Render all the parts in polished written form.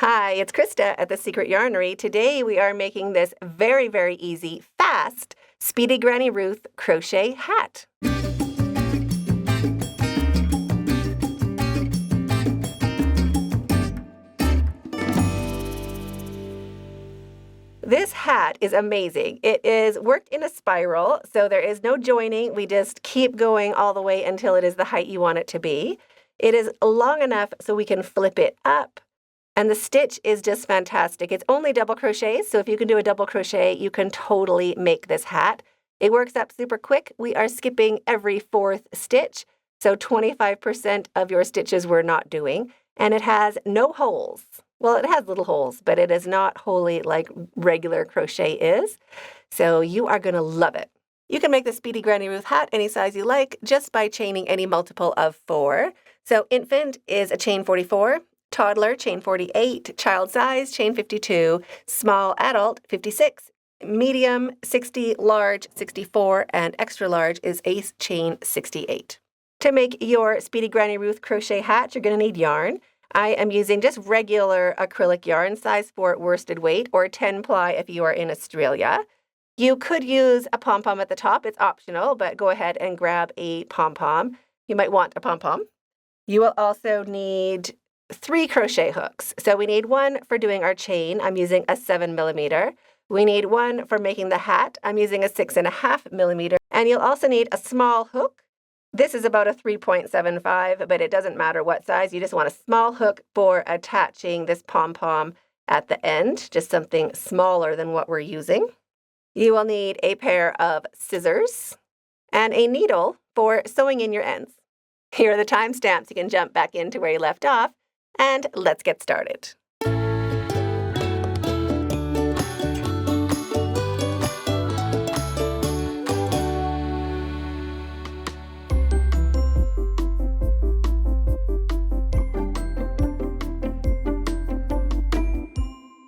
Hi, it's Krista at the Secret Yarnery. Today we are making this very, very easy, fast, Speedy Granny Ruth crochet hat. This hat is amazing. It is worked in a spiral, so there is no joining. We just keep going all the way until it is the height you want it to be. It is long enough so we can flip it up. And the stitch is just fantastic. It's only double crochets, so if you can do a double crochet, you can totally make this hat. It works up super quick. We are skipping every fourth stitch, so 25% of your stitches we're not doing. And it has no holes. Well, it has little holes, but it is not wholly like regular crochet is. So you are going to love it. You can make the Speedy Granny Ruth hat any size you like just by chaining any multiple of 4. So infant is a chain 44. Toddler, chain 48, child size, chain 52, small adult, 56, medium, 60, large, 64, and extra large is ace chain 68. To make your Speedy Granny Ruth crochet hat, you're going to need yarn. I am using just regular acrylic yarn, size 4 worsted weight, or 10 ply if you are in Australia. You could use a pom-pom at the top. It's optional, but go ahead and grab a pom-pom. You might want a pom-pom. You will also need 3 crochet hooks. So we need 1 for doing our chain. I'm using a 7mm. We need 1 for making the hat. I'm using a 6.5mm. And you'll also need a small hook. This is about a 3.75, but it doesn't matter what size. You just want a small hook for attaching this pom-pom at the end, just something smaller than what we're using. You will need a pair of scissors and a needle for sewing in your ends. Here are the timestamps. You can jump back into where you left off. And let's get started.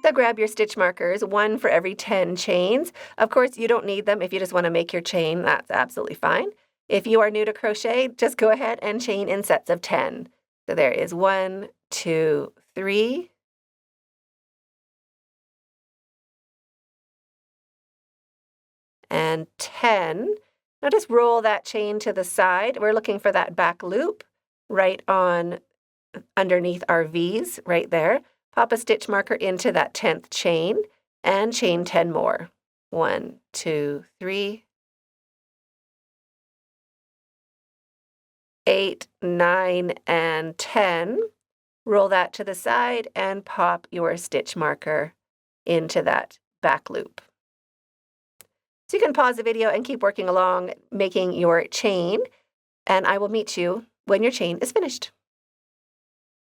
So grab your stitch markers, 1 for every 10 chains. Of course, you don't need them if you just want to make your chain. That's absolutely fine. If you are new to crochet, just go ahead and chain in sets of 10. So there is 1, 2, 3. And 10. Now just roll that chain to the side. We're looking for that back loop right on underneath our V's right there. Pop a stitch marker into that 10th chain and chain 10 more. 1, 2, 3. 8, 9, and 10. Roll that to the side and pop your stitch marker into that back loop. So you can pause the video and keep working along making your chain, and I will meet you when your chain is finished.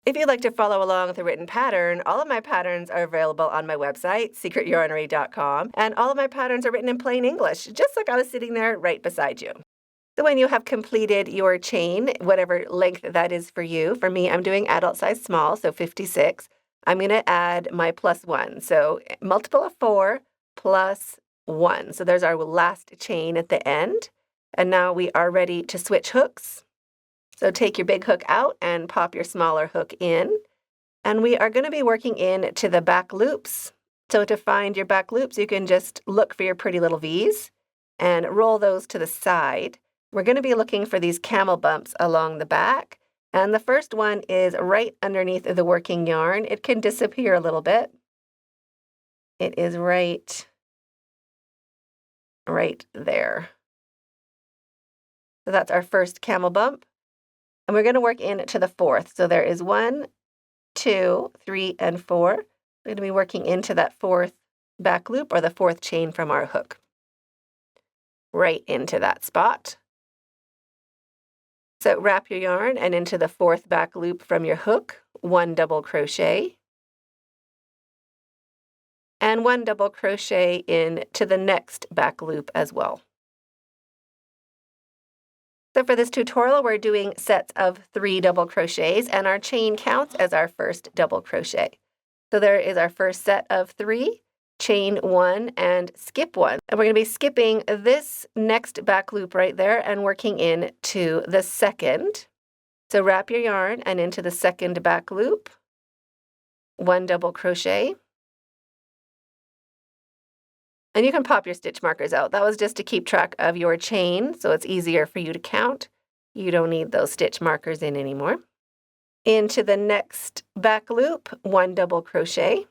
If you'd like to follow along with a written pattern, all of my patterns are available on my website, secretyarnery.com, and all of my patterns are written in plain English, just like I was sitting there right beside you. So when you have completed your chain, whatever length that is for you, for me, I'm doing adult size small, so 56. I'm going to add my +1. So multiple of 4 plus 1. So there's our last chain at the end. And now we are ready to switch hooks. So take your big hook out and pop your smaller hook in. And we are going to be working in to the back loops. So to find your back loops, you can just look for your pretty little V's and roll those to the side. We're going to be looking for these camel bumps along the back. And the first one is right underneath the working yarn. It can disappear a little bit. It is right there. So that's our first camel bump. And we're going to work into the 4th. So there is 1, 2, 3, and 4. We're going to be working into that 4th back loop or the 4th chain from our hook. Right into that spot. So wrap your yarn and into the 4th back loop from your hook, 1 double crochet, and 1 double crochet into the next back loop as well. So for this tutorial, we're doing sets of 3 double crochets, and our chain counts as our first double crochet. So there is our first set of 3. Chain 1 and skip 1. And we're going to be skipping this next back loop right there and working into the 2nd. So wrap your yarn and into the 2nd back loop. 1 double crochet. And you can pop your stitch markers out. That was just to keep track of your chain, so it's easier for you to count. You don't need those stitch markers in anymore. Into the next back loop, 1 double crochet.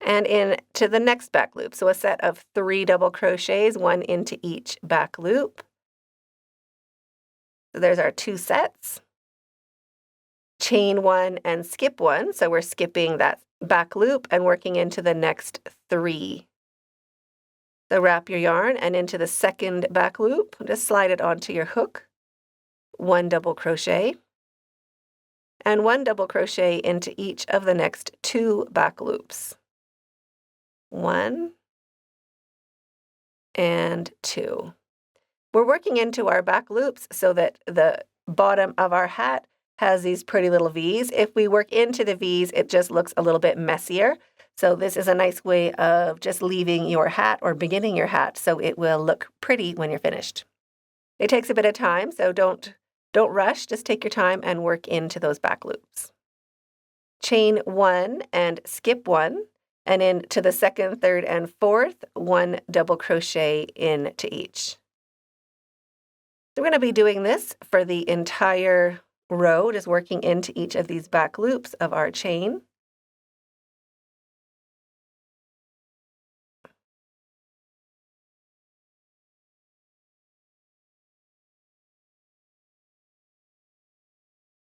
And into the next back loop. So a set of 3 double crochets, 1 into each back loop. So there's our 2 sets. Chain 1 and skip 1. So we're skipping that back loop and working into the next 3. So wrap your yarn and into the second back loop, just slide it onto your hook. 1 double crochet. And 1 double crochet into each of the next 2 back loops. 1 and 2. We're working into our back loops so that the bottom of our hat has these pretty little V's. If we work into the V's, it just looks a little bit messier. So this is a nice way of just leaving your hat or beginning your hat so it will look pretty when you're finished. It takes a bit of time, so don't rush. Just take your time and work into those back loops. Chain 1 and skip 1. And into the second, third, and fourth, 1 double crochet into each. So we're going to be doing this for the entire row, just working into each of these back loops of our chain.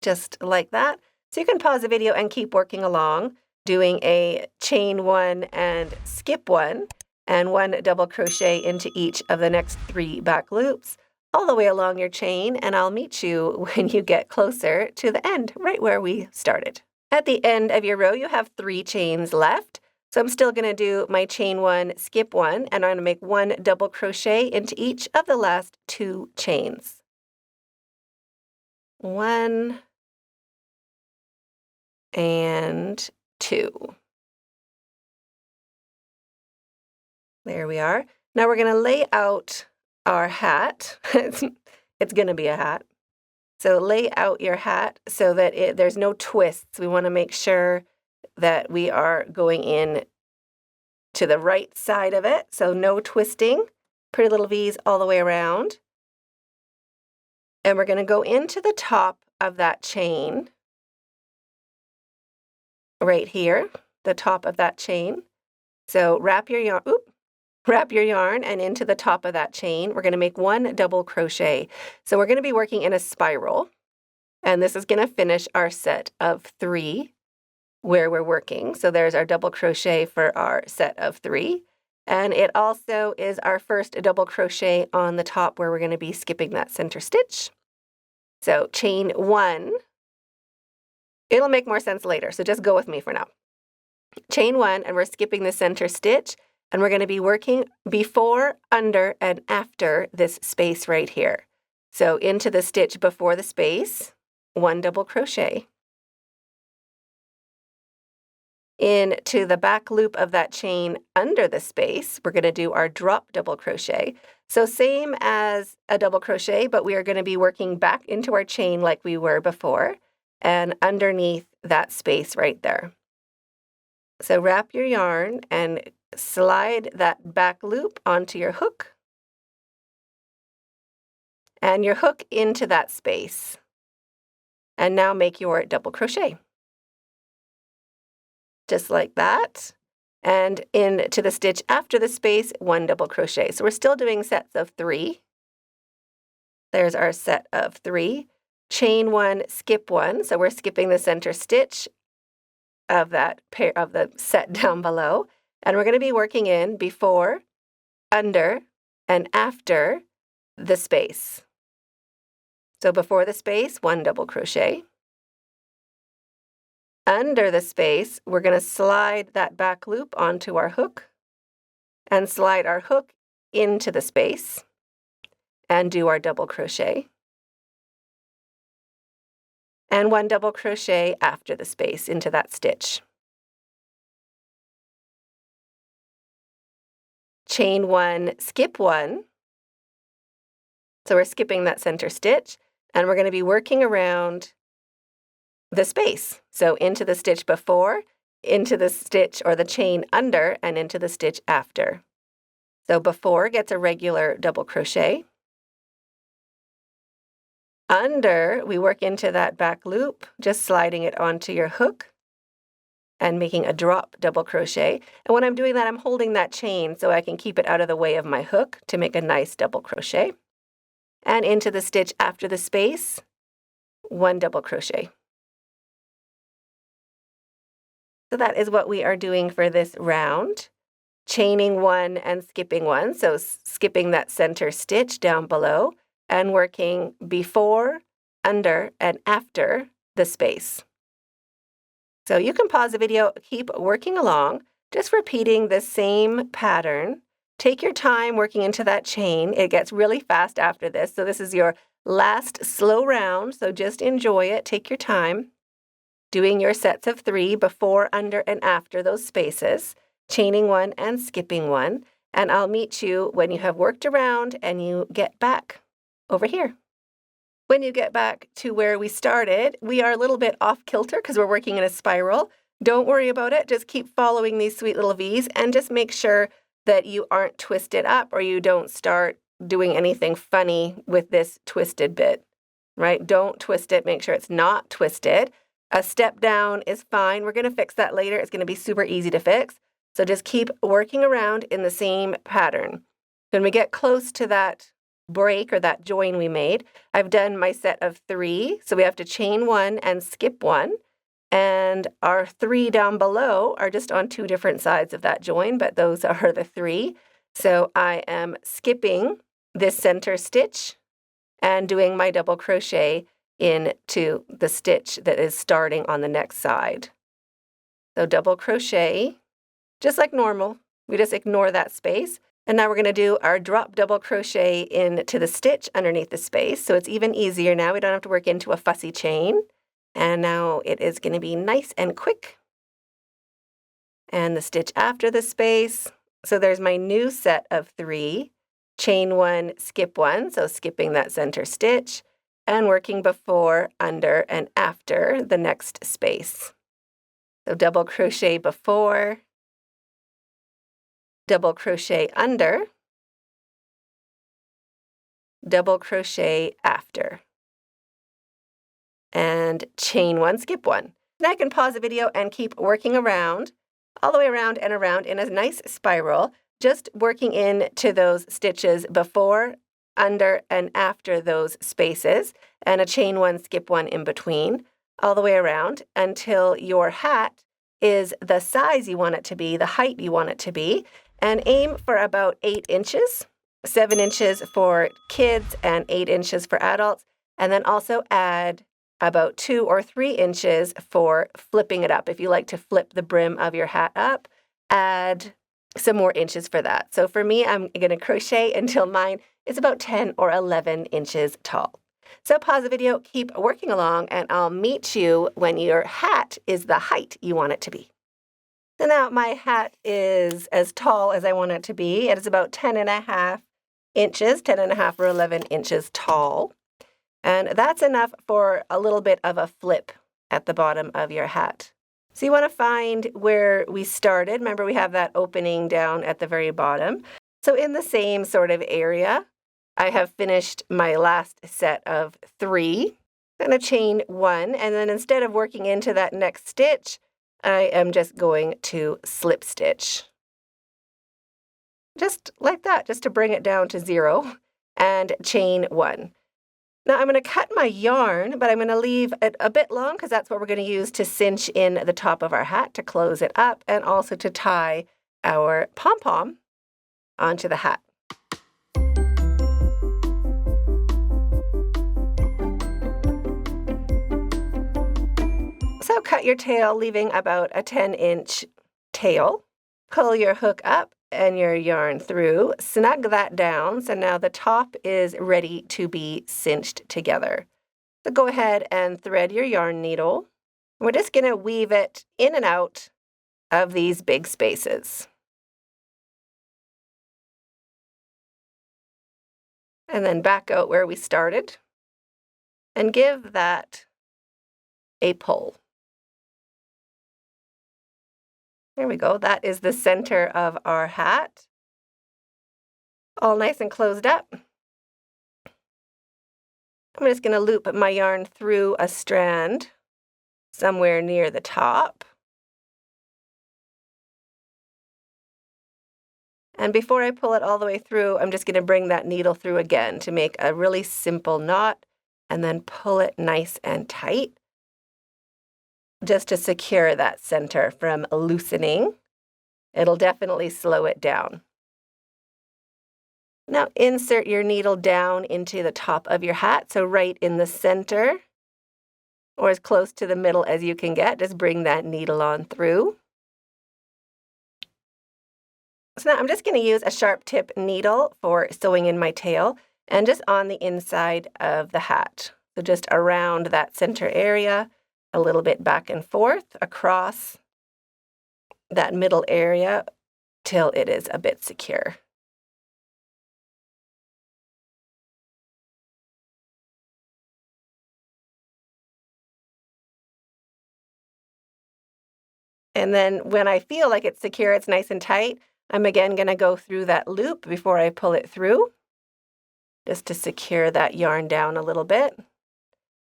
Just like that. So you can pause the video and keep working along, doing a chain 1 and skip 1, and 1 double crochet into each of the next 3 back loops, all the way along your chain, and I'll meet you when you get closer to the end, right where we started. At the end of your row, you have 3 chains left. So I'm still going to do my chain 1, skip 1, and I'm going to make 1 double crochet into each of the last 2 chains. 1 and 2. There we are. Now we're going to lay out our hat. It's going to be a hat. So lay out your hat so that there's no twists. We want to make sure that we are going in to the right side of it. So no twisting. Pretty little V's all the way around. And we're going to go into the top of that chain right here, the top of that chain. So wrap your yarn and into the top of that chain, we're going to make 1 double crochet. So we're going to be working in a spiral, and this is going to finish our set of 3 where we're working. So there's our double crochet for our set of 3. And it also is our first double crochet on the top where we're going to be skipping that center stitch. So chain 1, it'll make more sense later, so just go with me for now. Chain 1, and we're skipping the center stitch, and we're going to be working before, under, and after this space right here. So into the stitch before the space, 1 double crochet. Into the back loop of that chain under the space, we're going to do our drop double crochet. So same as a double crochet, but we are going to be working back into our chain like we were before, and underneath that space right there. So wrap your yarn and slide that back loop onto your hook, and your hook into that space. And now make your double crochet. Just like that. And into the stitch after the space, 1 double crochet. So we're still doing sets of 3. There's our set of 3. Chain 1, skip 1. So we're skipping the center stitch of that pair of the set down below. And we're going to be working in before, under, and after the space. So before the space, 1 double crochet. Under the space, we're going to slide that back loop onto our hook and slide our hook into the space and do our double crochet. And 1 double crochet after the space into that stitch. Chain 1, skip 1. So we're skipping that center stitch, and we're going to be working around the space. So into the stitch before, into the stitch or the chain under, and into the stitch after. So before gets a regular double crochet. Under, we work into that back loop, just sliding it onto your hook and making a drop double crochet. And when I'm doing that, I'm holding that chain so I can keep it out of the way of my hook to make a nice double crochet. And into the stitch after the space, 1 double crochet. So that is what we are doing for this round. Chaining 1 and skipping 1, so skipping that center stitch down below and working before, under, and after the space. So you can pause the video, keep working along, just repeating the same pattern. Take your time working into that chain. It gets really fast after this. So this is your last slow round, so just enjoy it. Take your time. Doing your sets of 3 before, under, and after those spaces, chaining 1 and skipping 1. And I'll meet you when you have worked around and you get back over here. When you get back to where we started, we are a little bit off kilter because we're working in a spiral. Don't worry about it. Just keep following these sweet little V's and just make sure that you aren't twisted up or you don't start doing anything funny with this twisted bit, right? Don't twist it. Make sure it's not twisted. A step down is fine. We're going to fix that later. It's going to be super easy to fix. So just keep working around in the same pattern. When we get close to that break or that join we made, I've done my set of 3. So we have to chain 1 and skip 1. And our 3 down below are just on 2 different sides of that join, but those are the 3. So I am skipping this center stitch and doing my double crochet into the stitch that is starting on the next side. So double crochet, just like normal. We just ignore that space. And now we're going to do our drop double crochet into the stitch underneath the space. So it's even easier now. We don't have to work into a fussy chain. And now it is going to be nice and quick. And the stitch after the space. So there's my new set of 3. Chain 1, skip 1. So skipping that center stitch and working before, under, and after the next space. So double crochet before, double crochet under, double crochet after, and chain 1, skip 1. Now I can pause the video and keep working around, all the way around and around in a nice spiral, just working into those stitches before, under, and after those spaces, and a chain 1, skip 1 in between, all the way around until your hat is the size you want it to be, the height you want it to be, and aim for about 8 inches, 7 inches for kids and 8 inches for adults, and then also add about 2 or 3 inches for flipping it up. If you like to flip the brim of your hat up, add some more inches for that. So for me, I'm going to crochet until mine is about 10 or 11 inches tall. So pause the video, keep working along, and I'll meet you when your hat is the height you want it to be. So now my hat is as tall as I want it to be. It is about 10.5 inches, 10.5 or 11 inches tall. And that's enough for a little bit of a flip at the bottom of your hat. So you want to find where we started. Remember, we have that opening down at the very bottom. So in the same sort of area, I have finished my last set of 3. I'm going to chain 1, and then instead of working into that next stitch, I am just going to slip stitch. Just like that, just to bring it down to 0, and chain 1. Now I'm going to cut my yarn, but I'm going to leave it a bit long because that's what we're going to use to cinch in the top of our hat to close it up and also to tie our pom-pom onto the hat. So cut your tail, leaving about a 10-inch tail. Pull your hook up and your yarn through, snug that down, so now the top is ready to be cinched together. So go ahead and thread your yarn needle. We're just going to weave it in and out of these big spaces. And then back out where we started. And give that a pull. There we go. That is the center of our hat. All nice and closed up. I'm just going to loop my yarn through a strand somewhere near the top. And before I pull it all the way through, I'm just going to bring that needle through again to make a really simple knot and then pull it nice and tight just to secure that center from loosening. It'll definitely slow it down. Now insert your needle down into the top of your hat, so right in the center or as close to the middle as you can get. Just bring that needle on through. So now I'm just going to use a sharp tip needle for sewing in my tail and just on the inside of the hat. So just around that center area, a little bit back and forth across that middle area till it is a bit secure. And then when I feel like it's secure, it's nice and tight, I'm again going to go through that loop before I pull it through, just to secure that yarn down a little bit,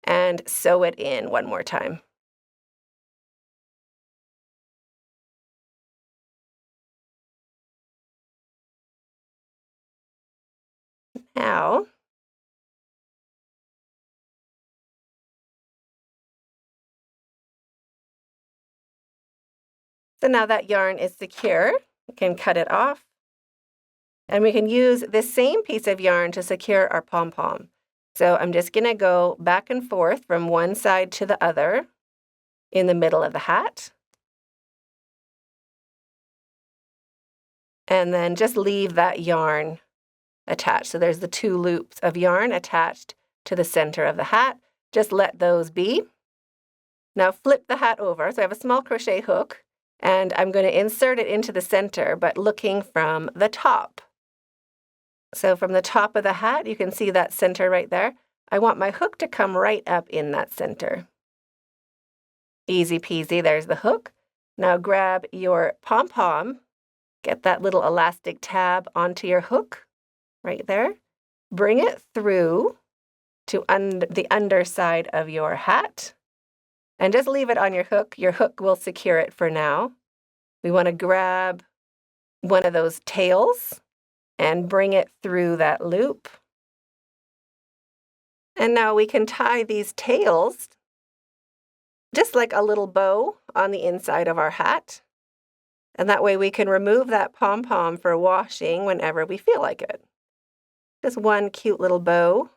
and sew it in one more time. Now, so now that yarn is secure, we can cut it off. And we can use this same piece of yarn to secure our pom-pom. So I'm just going to go back and forth from one side to the other in the middle of the hat. And then just leave that yarn attached. So there's the two loops of yarn attached to the center of the hat. Just let those be. Now flip the hat over. So I have a small crochet hook, and I'm going to insert it into the center, but looking from the top. So from the top of the hat, you can see that center right there. I want my hook to come right up in that center. Easy peasy, there's the hook. Now grab your pom-pom, get that little elastic tab onto your hook right there. Bring it through to the underside of your hat and just leave it on your hook. Your hook will secure it for now. We want to grab one of those tails and bring it through that loop. And now we can tie these tails just like a little bow on the inside of our hat. And that way we can remove that pom-pom for washing whenever we feel like it. Just one cute little bow.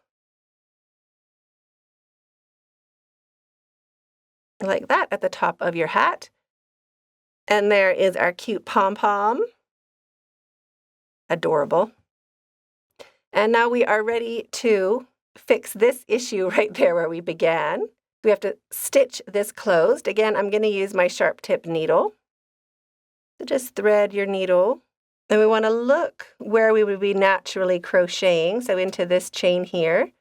Like that at the top of your hat. And there is our cute pom-pom. Adorable. And now we are ready to fix this issue right there where we began. We have to stitch this closed. Again, I'm going to use my sharp tip needle. So just thread your needle. And we want to look where we would be naturally crocheting. So into this chain here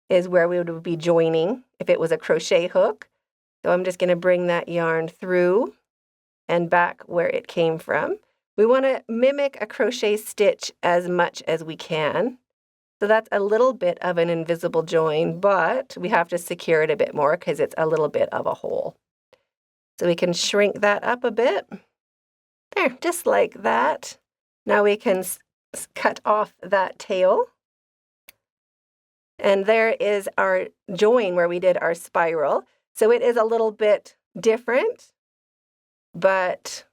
is where we would be joining if it was a crochet hook. So I'm just going to bring that yarn through and back where it came from. We want to mimic a crochet stitch as much as we can. So that's a little bit of an invisible join, but we have to secure it a bit more because it's a little bit of a hole. So we can shrink that up a bit. There, just like that. Now we can cut off that tail. And there is our join where we did our spiral. So it is a little bit different, but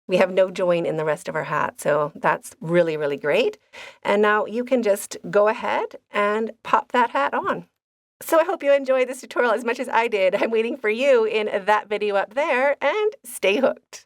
we have no join in the rest of our hat, so that's really, really great. And now you can just go ahead and pop that hat on. So I hope you enjoyed this tutorial as much as I did. I'm waiting for you in that video up there, and stay hooked.